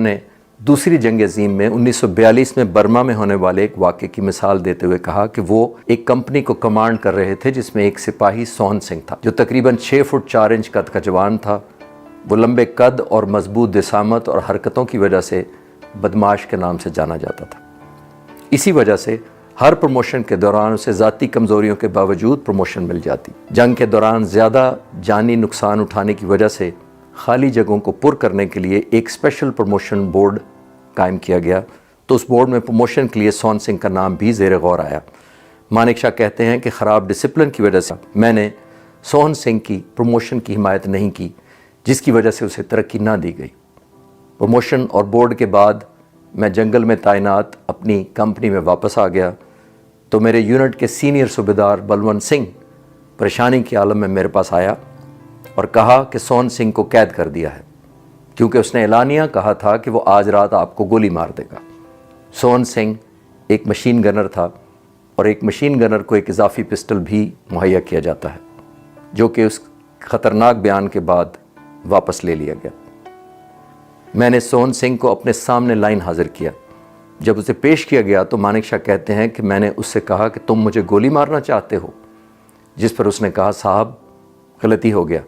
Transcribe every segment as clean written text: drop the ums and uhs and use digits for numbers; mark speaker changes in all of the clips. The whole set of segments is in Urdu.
Speaker 1: نے دوسری جنگ عظیم میں 1942 میں برما میں ہونے والے ایک واقعے کی مثال دیتے ہوئے کہا کہ وہ ایک کمپنی کو کمانڈ کر رہے تھے جس میں ایک سپاہی سون سنگھ تھا جو تقریباً 6 فٹ 4 انچ قد کا جوان تھا۔ وہ لمبے قد اور مضبوط جسامت اور حرکتوں کی وجہ سے بدماش کے نام سے جانا جاتا تھا۔ اسی وجہ سے ہر پروموشن کے دوران اسے ذاتی کمزوریوں کے باوجود پروموشن مل جاتی۔ جنگ کے دوران زیادہ جانی نقصان اٹھانے کی وجہ سے خالی جگہوں کو پر کرنے کے لیے ایک اسپیشل پروموشن بورڈ قائم کیا گیا، تو اس بورڈ میں پروموشن کے لیے سون سنگھ کا نام بھی زیر غور آیا۔ مانک شاہ کہتے ہیں کہ خراب ڈسپلن کی وجہ سے میں نے سون سنگھ کی پروموشن کی حمایت نہیں کی، جس کی وجہ سے اسے ترقی نہ دی گئی۔ پروموشن اور بورڈ کے بعد میں جنگل میں تعینات اپنی کمپنی میں واپس آ گیا تو میرے یونٹ کے سینئر صوبیدار بلونت سنگھ پریشانی کے عالم میں میرے پاس آیا اور کہا کہ سون سنگھ کو قید کر دیا ہے، کیونکہ اس نے اعلانیہ کہا تھا کہ وہ آج رات آپ کو گولی مار دے گا۔ سون سنگھ ایک مشین گنر تھا اور ایک مشین گنر کو ایک اضافی پسٹل بھی مہیا کیا جاتا ہے، جو کہ اس خطرناک بیان کے بعد واپس لے لیا گیا۔ میں نے سون سنگھ کو اپنے سامنے لائن حاضر کیا۔ جب اسے پیش کیا گیا تو مانک شاہ کہتے ہیں کہ میں نے اس سے کہا کہ تم مجھے گولی مارنا چاہتے ہو، جس پر اس نے کہا صاحب غلطی ہو گیا۔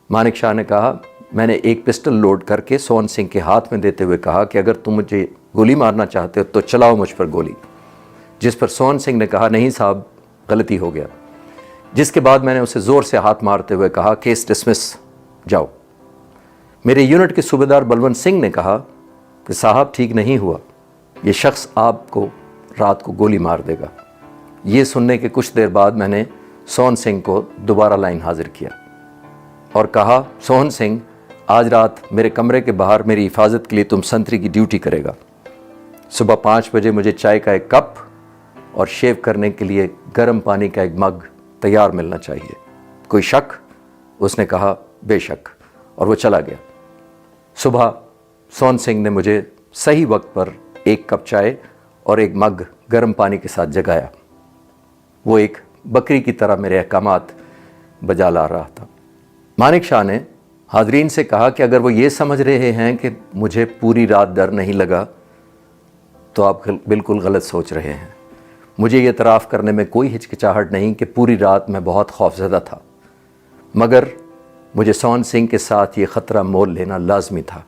Speaker 1: مانک شاہ نے کہا میں نے ایک پسٹل لوڈ کر کے سون سنگھ کے ہاتھ میں دیتے ہوئے کہا کہ اگر تم مجھے گولی مارنا چاہتے ہو تو چلاؤ مجھ پر گولی، جس پر سون سنگھ نے کہا نہیں صاحب غلطی ہو گیا، جس کے بعد میں نے اسے زور سے ہاتھ مارتے ہوئے کہا کیس ڈسمس، جاؤ۔ میرے یونٹ کے صوبیدار بلونت سنگھ نے کہا کہ صاحب ٹھیک نہیں ہوا، یہ شخص آپ کو رات کو گولی مار دے گا۔ یہ سننے کے کچھ دیر بعد میں نے سون سنگھ کو دوبارہ لائن حاضر کیا اور کہا سون سنگھ آج رات میرے کمرے کے باہر میری حفاظت کے لیے تم سنتری کی ڈیوٹی کرے گا۔ صبح 5 بجے مجھے چائے کا ایک کپ اور شیو کرنے کے لیے گرم پانی کا ایک مگ تیار ملنا چاہیے، کوئی شک؟ اس نے کہا بے شک، اور وہ چلا گیا۔ صبح سون سنگھ نے مجھے صحیح وقت پر ایک کپ چائے اور ایک مگ گرم پانی کے ساتھ جگایا۔ وہ ایک بکری کی طرح میرے احکامات بجا لا رہا تھا۔ مانک شاہ نے حاضرین سے کہا کہ اگر وہ یہ سمجھ رہے ہیں کہ مجھے پوری رات ڈر نہیں لگا تو آپ بالکل غلط سوچ رہے ہیں۔ مجھے یہ اعتراف کرنے میں کوئی ہچکچاہٹ نہیں کہ پوری رات میں بہت خوفزدہ تھا، مگر مجھے سون سنگھ کے ساتھ یہ خطرہ مول لینا لازمی تھا،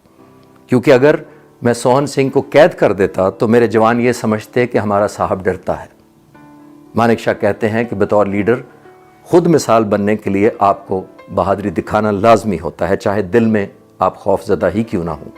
Speaker 1: کیونکہ اگر میں سون سنگھ کو قید کر دیتا تو میرے جوان یہ سمجھتے کہ ہمارا صاحب ڈرتا ہے۔ مانک شاہ کہتے ہیں کہ بطور لیڈر خود مثال بننے کے لیے آپ کو بہادری دکھانا لازمی ہوتا ہے، چاہے دل میں آپ خوف زدہ ہی کیوں نہ ہوں۔